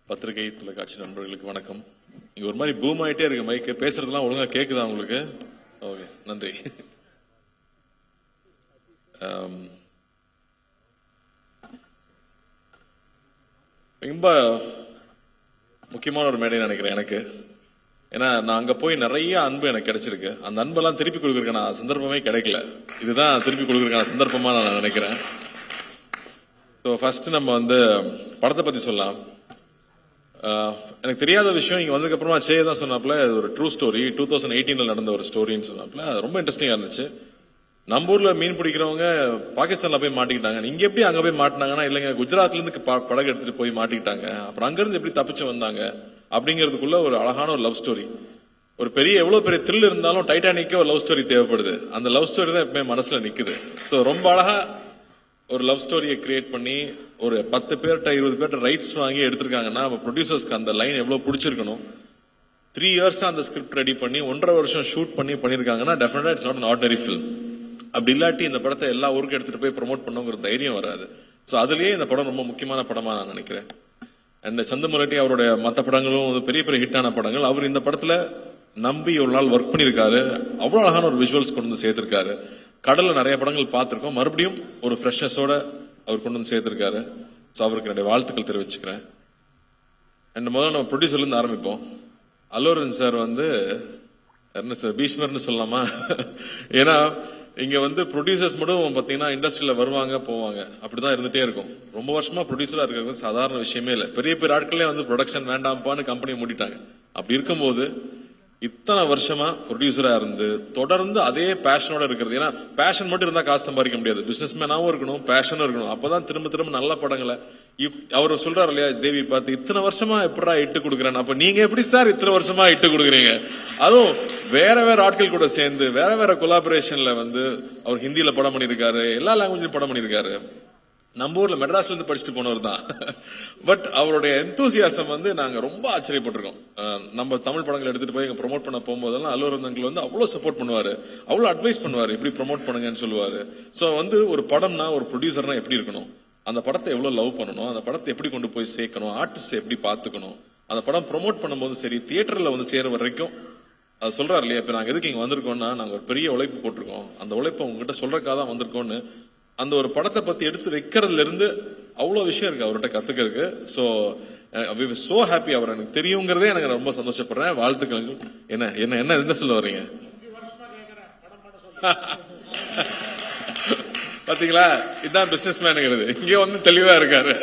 பத்திரிகை தொலைக்காட்சி நண்பர்களுக்கு வணக்கம். இங்க ஒரு மாதிரி பூம் ஆயிட்டே இருக்கு மைக்கு. பேசுறதுலாம் ஒழுங்கா கேக்குதா உங்களுக்கு? ஓகே, நன்றி. ரொம்ப முக்கியமான ஒரு மேடை நினைக்கிறேன் எனக்கு. ஏன்னா நான் அங்க போய் நிறைய அன்பு எனக்கு கிடைச்சிருக்கு. அந்த அன்பெல்லாம் திருப்பி கொடுக்கறதுக்கான சந்தர்ப்பமே கிடைக்கல. இதுதான் திருப்பி கொடுக்கறதுக்கான சந்தர்ப்பமா நான் நினைக்கிறேன். ஸோ ஃபர்ஸ்ட் நம்ம வந்து படத்தை பத்தி சொல்லலாம். எனக்கு தெரியாத விஷயம் இங்க வந்ததுக்கு அப்புறமா தான் சொன்னாப்ல, ஒரு ட்ரூ ஸ்டோரி 2018 நடந்த ஒரு ஸ்டோரின்னு சொன்னாப்ல. ரொம்ப இன்ட்ரெஸ்டிங்கா இருந்துச்சு. நம்ம ஊர்ல மீன் பிடிக்கிறவங்க பாகிஸ்தான்ல போய் மாட்டிக்கிட்டாங்க. இங்க எப்படி அங்க போய் மாட்டினாங்கன்னா, இல்லைங்க குஜராத்ல இருந்து படகு எடுத்துட்டு போய் மாட்டிக்கிட்டாங்க. அப்புறம் அங்கிருந்து எப்படி தப்பிச்சு வந்தாங்க அப்படிங்கிறதுக்குள்ள ஒரு அழகான ஒரு லவ் ஸ்டோரி. ஒரு பெரிய எவ்வளவு பெரிய த்ரில் இருந்தாலும் டைட்டானிக்கே ஒரு லவ் ஸ்டோரி தேவைப்படுது. அந்த லவ் ஸ்டோரி தான் எப்பவுமே மனசுல நிக்குது. ஸோ ரொம்ப அழகா ஒரு லவ் ஸ்டோரியை கிரியேட் பண்ணி ஒரு 10 பேர்கிட்ட 20 பேர்கிட்ட ரைட்ஸ் வாங்கி எடுத்திருக்காங்கன்னா ப்ரொடியூசர்ஸ்க்கு அந்த லைன் எவ்வளவு பிடிச்சிருக்கணும். 3 இயர்ஸ் அந்த ஸ்கிரிப்ட் ரெடி பண்ணி 1.5 வருஷம் ஷூட் பண்ணிருக்காங்கன்னா டெஃபினட்டா it's not an ordinary film. அப்படி இல்லாட்டி இந்த படத்தை எல்லா ஊருக்கும் எடுத்துட்டு போய் ப்ரொமோட் பண்ணுங்கிற தைரியம் வராது. ஸோ அதுலயே இந்த படம் ரொம்ப முக்கியமான படமா நான் நினைக்கிறேன். அண்ட் சந்தமுரட்டி அவருடைய மற்ற படங்களும் பெரிய பெரிய ஹிட்டான படங்கள். அவர் இந்த படத்துல நம்பி ஒரு நாள் ஒர்க் பண்ணிருக்காரு. அவ்வளவு அழகான ஒரு விஷுவல்ஸ் கொண்டு வந்து சேர்த்திருக்காரு. கடல்ல நிறைய படங்கள் பார்த்திருக்கோம். மறுபடியும் ஒரு ஃப்ரெஷ்னஸோட அவர் கொண்டு வந்து சேர்த்திருக்காரு. ஸோ அவருக்கு என்னுடைய வாழ்த்துக்கள் தெரிவிச்சுக்கிறேன். அண்ட் முதல்ல நம்ம ப்ரொடியூசர்ல இருந்து ஆரம்பிப்போம். அல்லு அர்ஜுன் சார் வந்து என்ன சார் பீஷ்மர்னு சொல்லலாமா? ஏன்னா இங்க வந்து ப்ரொடியூசர்ஸ் மட்டும் பாத்தீங்கன்னா இண்டஸ்ட்ரியில வருவாங்க போவாங்க, அப்படிதான் இருந்துட்டே இருக்கும். ரொம்ப வருஷமா ப்ரொடியூசரா இருக்கிறது சாதாரண விஷயமே இல்லை. பெரிய பெரிய ஆட்களே வந்து ப்ரொடக்ஷன் வேண்டாம்ப்பான்னு கம்பெனியை மூடிட்டாங்க. அப்படி இருக்கும்போது இத்தனை வருஷமா ப்ரொடியூசரா இருந்து தொடர்ந்து அதே பேஷனோட இருக்கிறது. ஏன்னா பேஷன் மட்டும் இருந்தா காசு சம்பாதிக்க முடியாது. பிசினஸ் மேனாவும் இருக்கணும், பேஷனும் இருக்கணும். அப்பதான் திரும்ப திரும்ப நல்ல படங்களை அவர் சொல்றாரு இல்லையா, தேவி பார்த்து இத்தனை வருஷமா எப்படா இட்டு கொடுக்குறேன். அப்ப நீங்க எப்படி சார் இத்தனை வருஷமா இட்டு கொடுக்குறீங்க? அதுவும் வேற வேற ஆட்கள் கூட சேர்ந்து வேற வேற கொலாபரேஷன்ல வந்து அவர் ஹிந்தியில படம் பண்ணிருக்காரு, எல்லா லாங்குவேஜ்லயும் படம் பண்ணிருக்காரு. நம்ம ஊர்ல மெட்ராஸ்ல இருந்து படிச்சுட்டு போனவர் தான். பட் அவருடைய எந்தூசியாசம் வந்து நாங்க ரொம்ப ஆச்சரியப்பட்டிருக்கோம். நம்ம தமிழ் படங்கள் எடுத்துட்டு போய் ப்ரொமோட் பண்ண போகும்போதெல்லாம் அல்லு அர்ஜுன் அங்கிள் வந்து அவ்வளவு சப்போர்ட் பண்ணுவாரு, அவ்வளவு அட்வைஸ் பண்ணுவாரு, எப்படி ப்ரொமோட் பண்ணுங்கன்னு சொல்லுவாரு. சோ வந்து ஒரு படம்னா ஒரு ப்ரொடியூசர்னா எப்படி இருக்கணும், அந்த படத்தை எவ்வளவு லவ் பண்ணணும், அந்த படத்தை எப்படி கொண்டு போய் சேர்க்கணும், ஆர்டிஸ்ட் எப்படி பாத்துக்கணும், அந்த படம் ப்ரொமோட் பண்ணும்போது சரி தியேட்டர்ல வந்து சேர வரைக்கும் அது சொல்றாரு இல்லையா. இப்ப நாங்க எதுக்கு இங்க வந்திருக்கோம்னா நாங்க ஒரு பெரிய உழைப்பு போட்டிருக்கோம், அந்த உழைப்பை உங்ககிட்ட சொல்றதுக்காக தான் வந்திருக்கோம்னு அந்த ஒரு படத்தை பத்தி எடுத்து வைக்கிறதுல இருந்து அவ்வளவு விஷயம் இருக்கு அவர்கிட்ட கத்துக்கிறதுக்கு. So so happy. அவர் எனக்கு தெரியுங்கிறதே எனக்கு ரொம்ப சந்தோஷப்படுறேன். வாழ்த்துக்கள். என்ன என்ன என்ன என்ன சொல்ல வர்றீங்க? பாத்தீங்களா, இதுதான் பிசினஸ் மேனுங்கிறது. இங்க வந்து தெளிவா இருக்காரு.